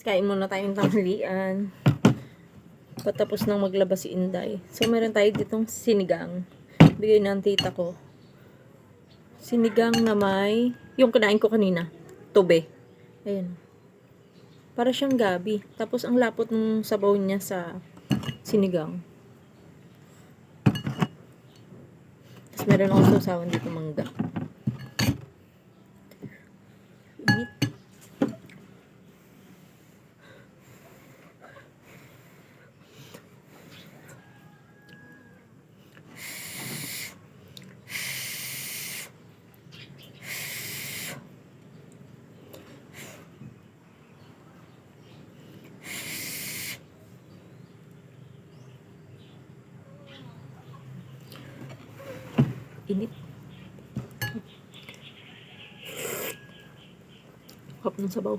Kain muna tayong tanghalian. Patapos nang maglabas si Inday. So, meron tayo ditong sinigang. Bigay ng tita ko. Sinigang na may, yung kinain ko kanina, tube. Ayan. Para siyang gabi. Tapos, ang lapot ng sabaw niya sa sinigang. Tapos, meron akong sausawan dito mangga. Init. Init. Hop ng sabaw.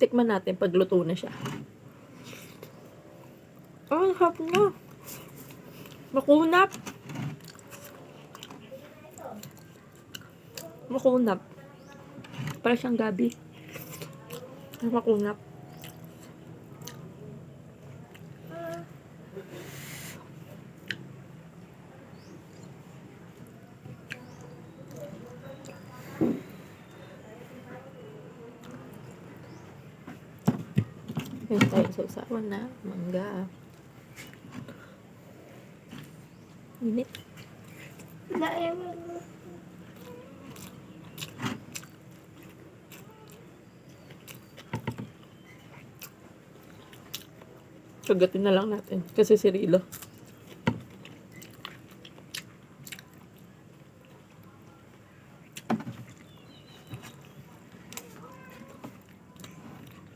Tikman natin pag luto na siya. Ang hap na. Makunap. Makunap. Para siyang gabi. Makunap. Meron tayo sa usawan na mangga. Init. Kagatin na lang natin kasi si Rilo.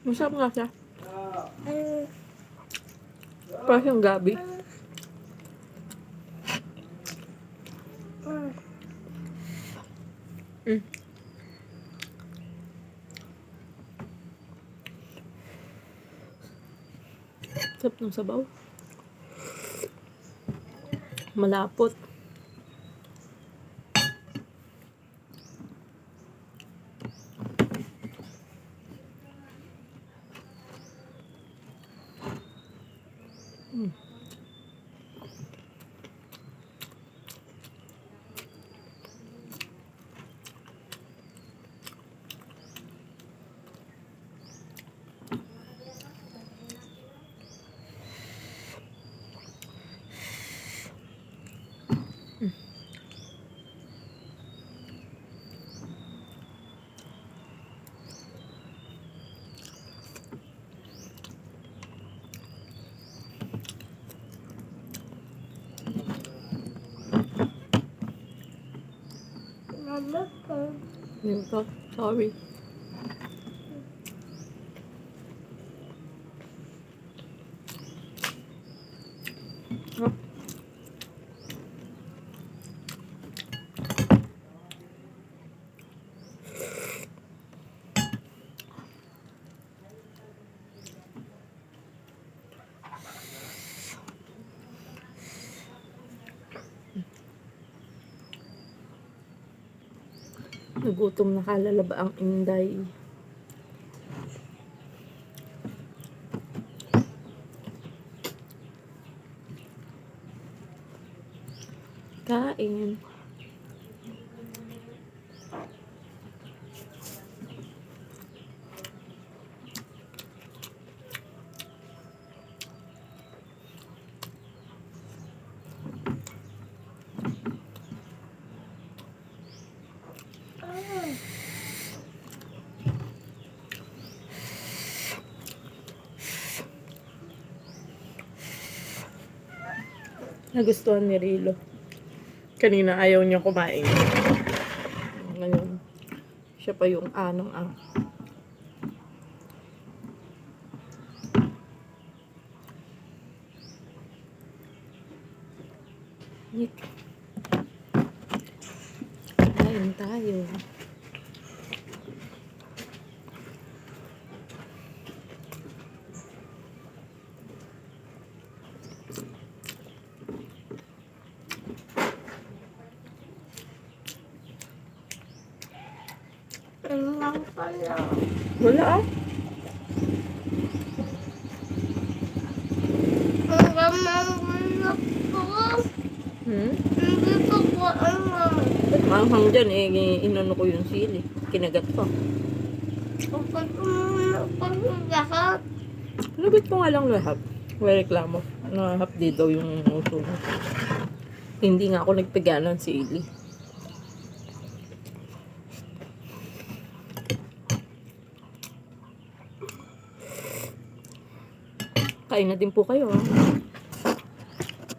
Masarap nga siya. Parang siyang gabi. Sarap ng sabaw. Malapot. Yun to. Sorry. Oh. Nagutom na kalalaba ang Inday. Kain. Nagustuhan ni Rilo. Kanina ayaw niya kumain. Ngayon, siya pa yung anong-ang. Kain tayo. Wala ah. Hmm? Maanghang dyan eh. Inano ko yung sili. Kinagat ko. Labit ko nga lang lahat. May reklamo. Nahapdi daw yung uso mo. Hindi nga ako nagpiga ng sili. Kain na din po kayo.